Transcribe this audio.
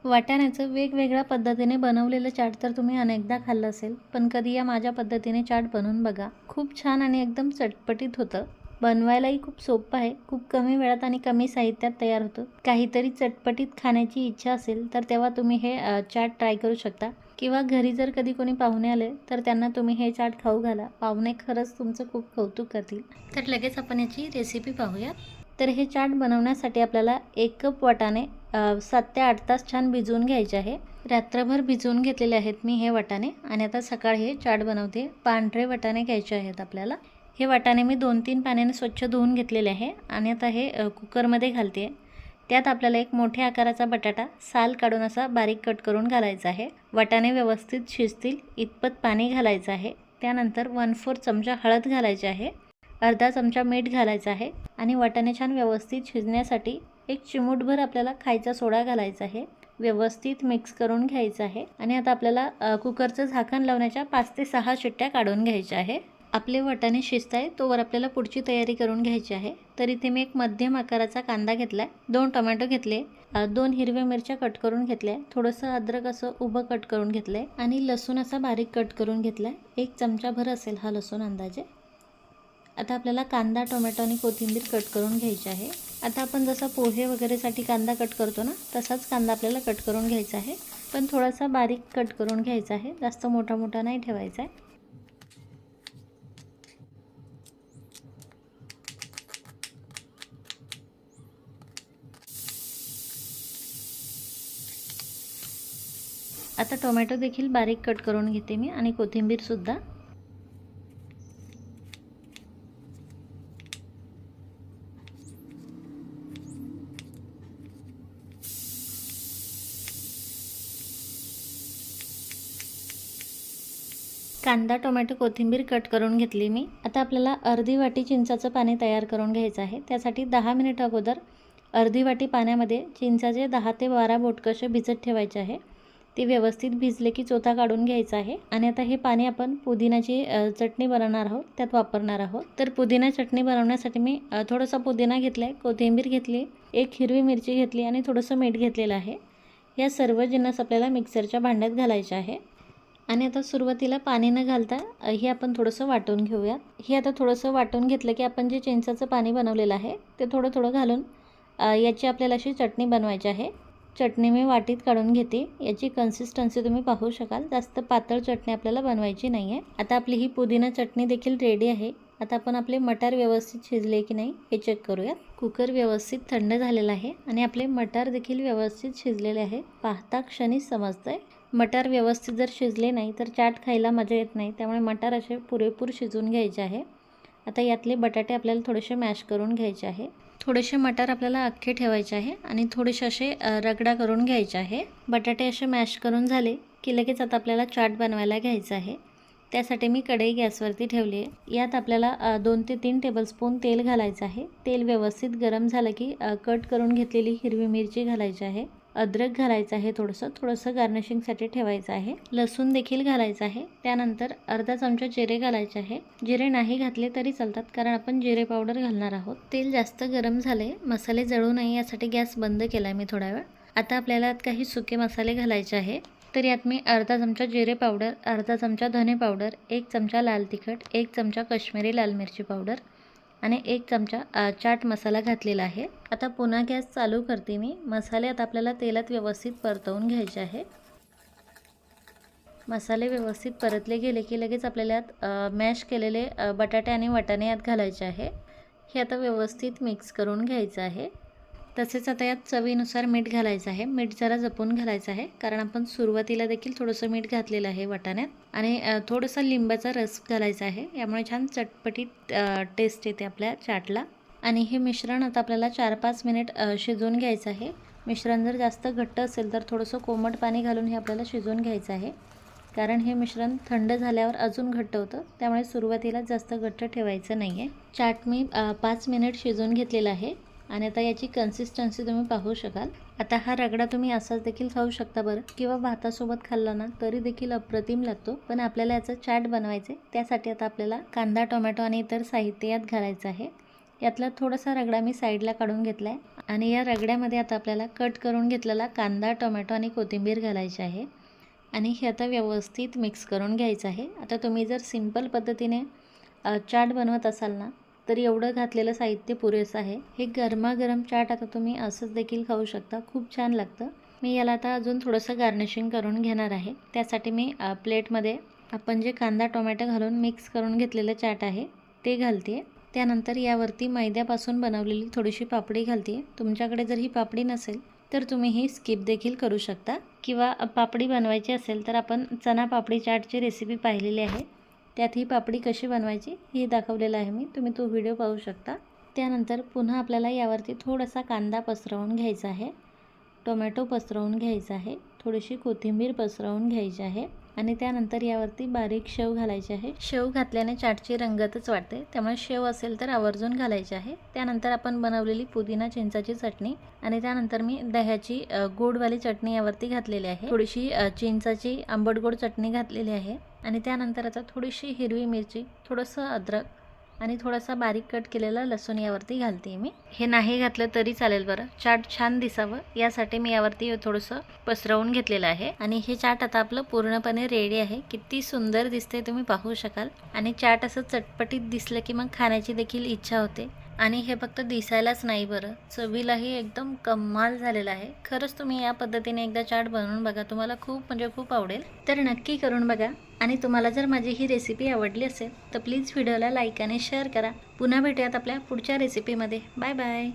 वाटाण्याचं वेगवेगळ्या पद्धतीने बनवलेलं चाट तर तुम्ही अनेकदा खाल्लं असेल, पण कधी या माझ्या पद्धतीने चाट बनवून बघा. खूप छान आणि एकदम चटपटीत होतं. बनवायलाही खूप सोपं आहे. खूप कमी वेळात आणि कमी साहित्यात तयार होतं. काहीतरी चटपटीत खाण्याची इच्छा असेल तर तेव्हा तुम्ही हे चाट ट्राय करू शकता. किंवा घरी जर कधी कोणी पाहुणे आले तर त्यांना तुम्ही हे चाट खाऊ घाला. पाहुणे खरंच तुमचं खूप कौतुक करतील. तर लगेच आपण याची रेसिपी पाहूया. तर हे चाट बनवण्यासाठी आपल्याला 1 कप वाटाणे 7 ते 8 तास छान भिजवून घ्यायचे आहे. रात्रभर भिजवून घेतलेले आहेत मी हे वाटाणे आणि आता सकाळी हे चाट बनवते. पांढरे वाटाणे घ्यायचे आहेत आपल्याला. हे वाटाणे मी 2-3 पाण्याने स्वच्छ धुवून घेतलेले आहे आणि आता हे कुकरमध्ये घालते. त्यात आपल्याला एक मोठ्या आकाराचा बटाटा साल काढून असा बारीक कट करून घालायचा आहे. वाटाणे व्यवस्थित शिजतील इतपत पाणी घालायचं आहे. त्यानंतर 1/4 चमचा हळद घालायची आहे. अर्धा चमचा मीठ घालायचं आहे आणि वाटाणे छान व्यवस्थित शिजण्यासाठी एक चिमूटभर आपल्याला खायचा सोडा घालायचा आहे. व्यवस्थित मिक्स करून घ्यायचं आहे आणि आता आपल्याला कुकरचं झाकण लावण्याच्या 5 ते 6 शिट्ट्या काढून घ्यायच्या आहे. आपले वाटाणे शिजत आहे तोवर आपल्याला पुढची तयारी करून घ्यायची आहे. तर इथे मी एक मध्यम आकाराचा कांदा घेतला आहे, 2 टोमॅटो घेतले, 2 हिरव्या मिरच्या कट करून घेतल्या, थोडंसं अद्रक असं उभं कट करून घेतलं आहे आणि लसूण असा बारीक कट करून घेतला आहे. 1 चमचाभर असेल हा लसूण अंदाजे. आता आपल्याला कांदा, टोमॅटो आणि कोथिंबीर कट करून घ्यायची आहे. आता आपण जसं पोहे वगैरेसाठी कांदा कट करतो ना, तसाच कांदा आपल्याला कट करून घ्यायचा आहे, पण थोडासा बारीक कट करून घ्यायचा आहे. जास्त मोठा मोठा नाही ठेवायचा आहे. आता टोमॅटो देखील बारीक कट करून घेते मी आणि कोथिंबीरसुद्धा. कांदा, टोमॅटो, कोथिंबीर कट करून घेतली मी. आता आपल्याला अर्धी वाटी चिंचाचं पाणी तयार करून घ्यायचं आहे. त्यासाठी 10 मिनिट अगोदर अर्धी वाटी पाण्यामध्ये चिंचाचे 10 ते 12 बोटकसे भिजत ठेवायचे आहे. ते व्यवस्थित भिजले की चोथा काढून घ्यायचा आहे. आणि आता हे पाणी आपण पुदिनाची चटणी बनवणार आहोत, त्यात वापरणार आहोत. तर पुदिना चटणी बनवण्यासाठी मी थोडासा पुदिना घेतला आहे, कोथिंबीर घेतली, 1 हिरवी मिरची घेतली आणि थोडंसं मीठ घेतलेलं आहे. या सर्व जिन्नस आपल्याला मिक्सरच्या भांड्यात घालायचे आहे. आणि आता सुरुवातीला पाणी न घालता हे आपण थोडंसं वाटून घेऊयात. हे आता थोडंसं वाटून घेतलं की आपण जे चिंचाचं पाणी बनवलेलं आहे ते थोडं थोडं घालून याची आपल्याला अशी चटणी बनवायची आहे. चटणी मी वाटीत काढून घेते. याची कन्सिस्टन्सी तुम्ही पाहू शकाल. जास्त पातळ चटणी आपल्याला बनवायची नाही आहे. आता आपली ही पुदिना चटणी देखील रेडी आहे. आता आपण आपले मटार व्यवस्थित शिजले की नाही हे चेक करूयात. कुकर व्यवस्थित थंड झालेला आहे आणि आपले मटार देखील व्यवस्थित शिजलेले आहे. पाहता क्षणी समजतंय. मटार व्यवस्थित जर शिजले नाही तर चाट खायला मजा येत नाही. त्यामुळे मटार असे पुरेपूर शिजवून घ्यायचे आहे. आता यातले बटाटे आपल्याला थोडेसे मॅश करून घ्यायचे आहे. थोडेसे मटार आपल्याला अख्खे ठेवायचे आहे आणि थोडेसे असे रगडा करून घ्यायचे आहे. बटाटे असे मॅश करून झाले की लगेच आता आपल्याला चाट बनवायला घ्यायचं आहे. त्यासाठी मी कढई गॅसवरती ठेवली आहे. यात आपल्याला 2 ते 3 टेबलस्पून तेल घालायचं आहे. तेल व्यवस्थित गरम झालं की कट करून घेतलेली हिरवी मिरची घालायची आहे. अद्रक घालायचं आहे, थोडंसं गार्निशिंगसाठी ठेवायचं आहे. लसूण देखील घालायचं आहे. त्यानंतर अर्धा चमचा जिरे घालायचे आहे. जिरे नाही घातले तरी चालतात कारण आपण जिरे पावडर घालणार आहोत. तेल जास्त गरम झाले, मसाले जळू नये यासाठी गॅस बंद केला आहे मी थोडा वेळ. आता आपल्याला यात काही सुके मसाले घालायचे आहे. तर यात मी अर्धा चमचा जिरे पावडर, अर्धा चमचा धने पावडर, 1 चमचा लाल तिखट, 1 चमचा काश्मीरी लाल मिरची पावडर आणि 1 चमचा चाट मसाला घातलेला आहे. आता पुन्हा गॅस चालू करते मी. मसाले आता आपल्याला तेलात व्यवस्थित परतवून घ्यायचे आहे. मसाले व्यवस्थित परतले गेले की लगेच आपल्याला यात मॅश केलेले बटाटे आणि वाटाणे यात घालायचे आहे. हे आता व्यवस्थित मिक्स करून घ्यायचं आहे. तसेच आता यात चवीनुसार मीठ घालायचं आहे. मीठ जरा जपून घालायचं आहे कारण आपण सुरुवातीला देखील थोडंसं मीठ घातलेलं आहे वाटाण्यात. आणि थोडासा लिंबाचा रस घालायचा आहे. यामुळे छान चटपटीत टेस्ट येते आपल्या चाटला. आणि हे मिश्रण आता आपल्याला 4-5 मिनिट शिजवून घ्यायचं आहे. मिश्रण जर जास्त घट्ट असेल तर थोडंसं कोमट पाणी घालून हे आपल्याला शिजवून घ्यायचं आहे. कारण हे मिश्रण थंड झाल्यावर अजून घट्ट होतं. त्यामुळे सुरुवातीला जास्त घट्ट ठेवायचं नाही आहे. चाट मी 5 मिनिट शिजवून घेतलेला आहे आणि आता याची कन्सिस्टन्सी तुम्ही पाहू शकाल. आता हा रगडा तुम्ही असाच देखील खाऊ शकता बरं, किंवा भातासोबत खाल्ला ना तरी देखील अप्रतिम लागतो. पण आपल्याला याचं चाट बनवायचे, त्यासाठी आता आपल्याला कांदा, टोमॅटो आणि इतर साहित्य यात घालायचं आहे. यातला थोडासा रगडा मी साईडला काढून घेतला आहे आणि या रगड्यामध्ये आता आपल्याला कट करून घेतलेला कांदा, टोमॅटो आणि कोथिंबीर घालायची आहे आणि हे आता व्यवस्थित मिक्स करून घ्यायचं आहे। आता तुम्ही जर सिंपल पद्धतीने चाट बनवत असाल ना, तर एवढं घातलेलं साहित्य पुरेसं आहे। हे गरमागरम चाट आता तुम्ही असंच देखील खाऊ शकता, खूप छान लागतं। मी याला आता अजून थोडंसं गार्निशिंग करून घेणार आहे। त्यासाठी मी प्लेटमध्ये आपण जे कांदा टोमॅटो घालून मिक्स करून घेतलेलं चाट आहे ते घालते। त्यानंतर यावरती मैद्यापासून बनवलेली थोडीशी पापडी घालते। तुमच्याकडे जर ही पापडी नसेल तर तुम्ही ही स्किप देखील करू शकता, किंवा पापडी बनवायची असेल तर आपण चना पापडी चाटची रेसिपी पाहिलेली आहे, त्यात ही पापडी कशी बनवायची हे दाखवलेलं आहे मी, तुम्ही तो व्हिडिओ पाहू शकता। त्यानंतर पुन्हा आपल्याला यावरती थोडासा कांदा पसरवून घ्यायचा आहे, टोमॅटो पसरवून घ्यायचा आहे, थोडीशी कोथिंबीर पसरवून घ्यायची आहे आणि त्यानंतर यावरती बारीक शेव घालायची आहे। शेव घातल्याने चाटची रंगतच वाढते, त्यामुळे शेव असेल तर आवर्जून घालायची आहे। त्यानंतर आपण बनवलेली पुदिना चिंचाची चटणी आणि त्यानंतर मी दह्याची गोडवाली चटणी यावरती घातलेली आहे। थोडीशी चिंचाची आंबट गोड चटणी घातलेली आहे आणि त्यानंतर आता थोडीशी हिरवी मिरची, थोडंसं अद्रक आणि थोडासा बारीक कट केलेला लसूण यावरती घालते मी। हे नाही घातलं तरी चालेल बरं, चाट छान दिसावं यासाठी मी यावरती थोडंसं पसरवून घेतलेलं आहे। आणि हे चाट आता आपलं पूर्णपणे रेडी आहे। किती सुंदर दिसते तुम्ही पाहू शकाल आणि चाट असं चटपटीत दिसलं की मग खाण्याची देखील इच्छा होते। आणि हे फक्त दिसायलाच नाही बरं, चवीलाही एकदम कमाल झालेलं आहे। खरंच तुम्ही या पद्धतीने एकदा चाट बनवून बघा, तुम्हाला खूप म्हणजे खूप आवडेल। तर नक्की करून बघा आणि तुम्हाला जर माझी ही रेसिपी आवडली असेल तर प्लीज व्हिडिओला लाईक आणि शेअर करा। पुन्हा भेटूयात आपल्या पुढच्या रेसिपीमध्ये। Bye bye.